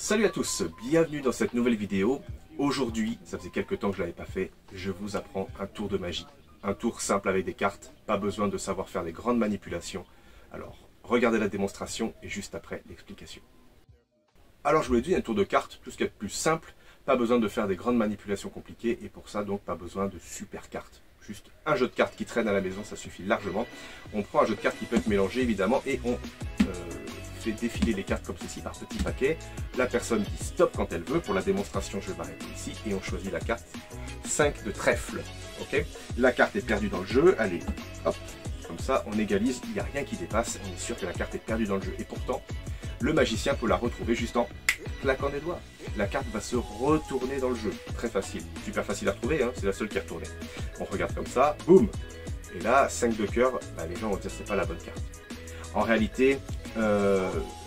Salut à tous, bienvenue dans cette nouvelle vidéo. Aujourd'hui, ça faisait quelques temps que je ne l'avais pas fait, je vous apprends un tour de magie. Un tour simple avec des cartes, pas besoin de savoir faire des grandes manipulations. Alors, regardez la démonstration et juste après l'explication. Alors je vous l'ai dit, un tour de cartes, tout ce qui est de plus simple, pas besoin de faire des grandes manipulations compliquées et pour ça donc pas besoin de super cartes. Juste un jeu de cartes qui traîne à la maison, ça suffit largement. On prend un jeu de cartes qui peut être mélangé évidemment et on fait défiler les cartes comme ceci par petits paquets. La personne dit stop quand elle veut. Pour la démonstration, je vais m'arrêter ici et on choisit la carte 5 de trèfle. Okay, la carte est perdue dans le jeu. Allez, hop, comme ça on égalise, il n'y a rien qui dépasse. On est sûr que la carte est perdue dans le jeu. Et pourtant, le magicien peut la retrouver juste en claquant des doigts. La carte va se retourner dans le jeu. Très facile, super facile à retrouver, hein, c'est la seule qui est retournée. On regarde comme ça, boum. Et là, 5 de cœur, bah, les gens vont dire c'est pas la bonne carte. En réalité,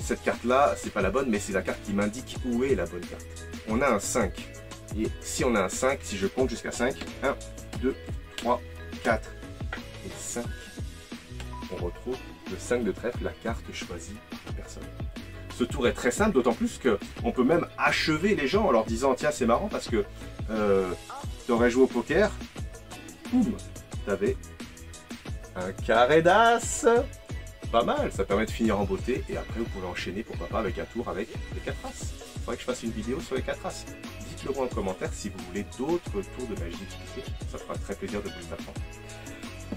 cette carte-là, c'est pas la bonne, mais c'est la carte qui m'indique où est la bonne carte. On a un 5. Et si on a un 5, si je compte jusqu'à 5, 1, 2, 3, 4 et 5, on retrouve le 5 de trèfle, la carte choisie par personne. Ce tour est très simple, d'autant plus qu'on peut même achever les gens en leur disant tiens c'est marrant parce que tu aurais joué au poker, boum, tu avais un carré d'as. Pas mal, ça permet de finir en beauté et après vous pouvez enchaîner pourquoi pas avec un tour avec les 4 as. Il faudrait que je fasse une vidéo sur les 4 as. Dites-le moi en commentaire si vous voulez d'autres tours de magie expliqués, ça fera très plaisir de vous les apprendre.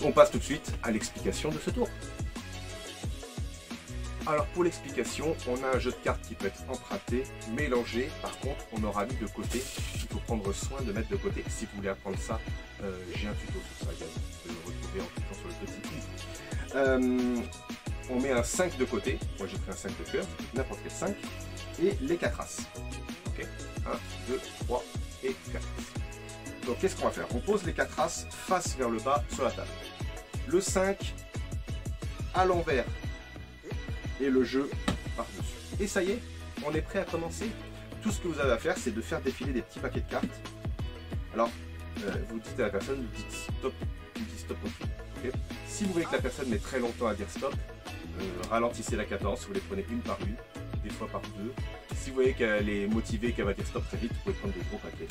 On passe tout de suite à l'explication de ce tour. Alors pour l'explication, on a un jeu de cartes qui peut être emprunté, mélangé, par contre on aura mis de côté, il faut prendre soin de mettre de côté. Si vous voulez apprendre ça, j'ai un tuto sur ça également, vous pouvez le retrouver en cliquant sur le petit i. On met un 5 de côté, moi j'ai pris un 5 de cœur, n'importe quel 5, et les 4 as. Okay, 1, 2, 3 et 4 as. Donc qu'est-ce qu'on va faire? On pose les 4 as face vers le bas sur la table. Le 5 à l'envers et le jeu par-dessus. Et ça y est, on est prêt à commencer. Tout ce que vous avez à faire, c'est de faire défiler des petits paquets de cartes. Alors, vous dites à la personne, vous dites stop aussi. Okay, si vous voyez que la personne met très longtemps à dire stop, ralentissez la cadence, vous les prenez une par une, des fois par deux. Si vous voyez qu'elle est motivée, qu'elle va dire stop très vite, vous pouvez prendre des gros paquets.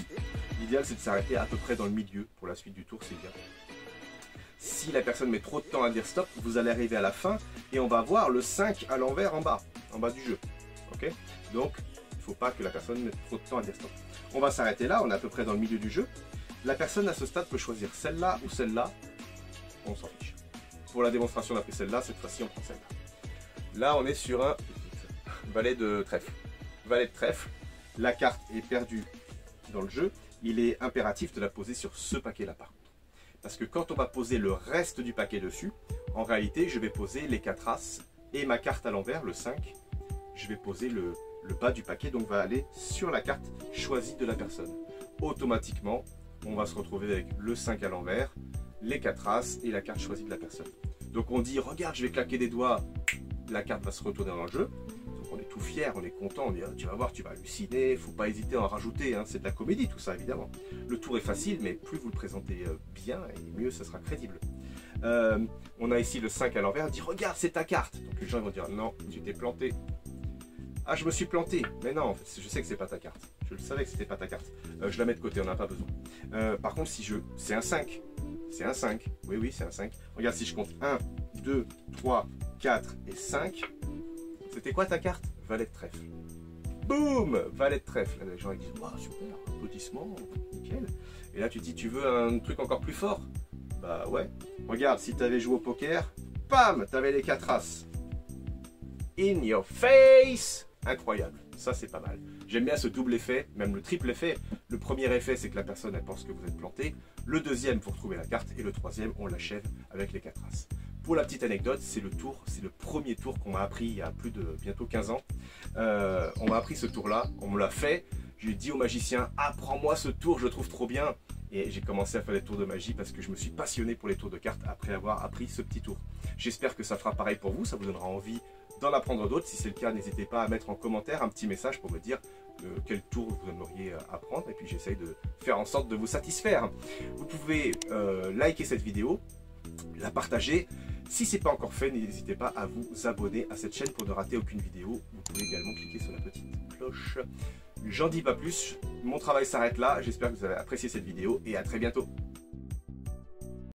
L'idéal c'est de s'arrêter à peu près dans le milieu pour la suite du tour, c'est bien. Si la personne met trop de temps à dire stop, vous allez arriver à la fin et on va voir le 5 à l'envers en bas du jeu. Okay, donc il ne faut pas que la personne mette trop de temps à dire stop. On va s'arrêter là, on est à peu près dans le milieu du jeu. La personne à ce stade peut choisir celle-là ou celle-là, on s'en fiche. Pour la démonstration, on a pris celle-là, cette fois-ci on prend celle-là. Là on est sur un valet de trèfle. Valet de trèfle, la carte est perdue dans le jeu, il est impératif de la poser sur ce paquet-là par contre. Parce que quand on va poser le reste du paquet dessus, en réalité je vais poser les 4 as et ma carte à l'envers, le 5, je vais poser le bas du paquet, donc va aller sur la carte choisie de la personne. Automatiquement, on va se retrouver avec le 5 à l'envers, les 4 as et la carte choisie de la personne. Donc on dit, regarde, je vais claquer des doigts, la carte va se retourner dans le jeu. Donc on est tout fier, on est content, on dit, tu vas voir, tu vas halluciner, il ne faut pas hésiter à en rajouter, hein. C'est de la comédie tout ça évidemment. Le tour est facile, mais plus vous le présentez bien, et mieux ça sera crédible. On a ici le 5 à l'envers, on dit, regarde, c'est ta carte. Donc les gens vont dire, non, tu t'es planté. Ah, je me suis planté, mais non, je sais que c'est pas ta carte. Je le savais que c'était pas ta carte. Je la mets de côté, on n'a pas besoin. Par contre, si c'est un 5. C'est un 5. Oui, oui, c'est un 5. Regarde, si je compte 1, 2, 3, 4 et 5. C'était quoi ta carte? Valet de trèfle. Boum! Valet de trèfle. Les gens ils disent, waouh, super, applaudissements, nickel. Et là, tu te dis, tu veux un truc encore plus fort? Bah ouais. Regarde, si tu avais joué au poker, bam! Tu avais les 4 as. In your face! Incroyable, ça c'est pas mal. J'aime bien ce double effet, même le triple effet. Le premier effet, c'est que la personne elle pense que vous êtes planté. Le deuxième, pour trouver la carte. Et le troisième, on l'achève avec les 4 as. Pour la petite anecdote, c'est le premier tour qu'on m'a appris il y a plus de bientôt 15 ans. On m'a appris ce tour-là, on me l'a fait. J'ai dit au magicien, apprends-moi ce tour, je le trouve trop bien. Et j'ai commencé à faire des tours de magie parce que je me suis passionné pour les tours de cartes après avoir appris ce petit tour. J'espère que ça fera pareil pour vous, ça vous donnera envie d'en apprendre d'autres. Si c'est le cas, n'hésitez pas à mettre en commentaire un petit message pour me dire quel tour vous aimeriez apprendre. Et puis j'essaye de faire en sorte de vous satisfaire. Vous pouvez liker cette vidéo, la partager Si ce n'est pas encore fait, n'hésitez pas à vous abonner à cette chaîne pour ne rater aucune vidéo. Vous pouvez également cliquer sur la petite cloche. J'en dis pas plus, mon travail s'arrête là. J'espère que vous avez apprécié cette vidéo et à très bientôt.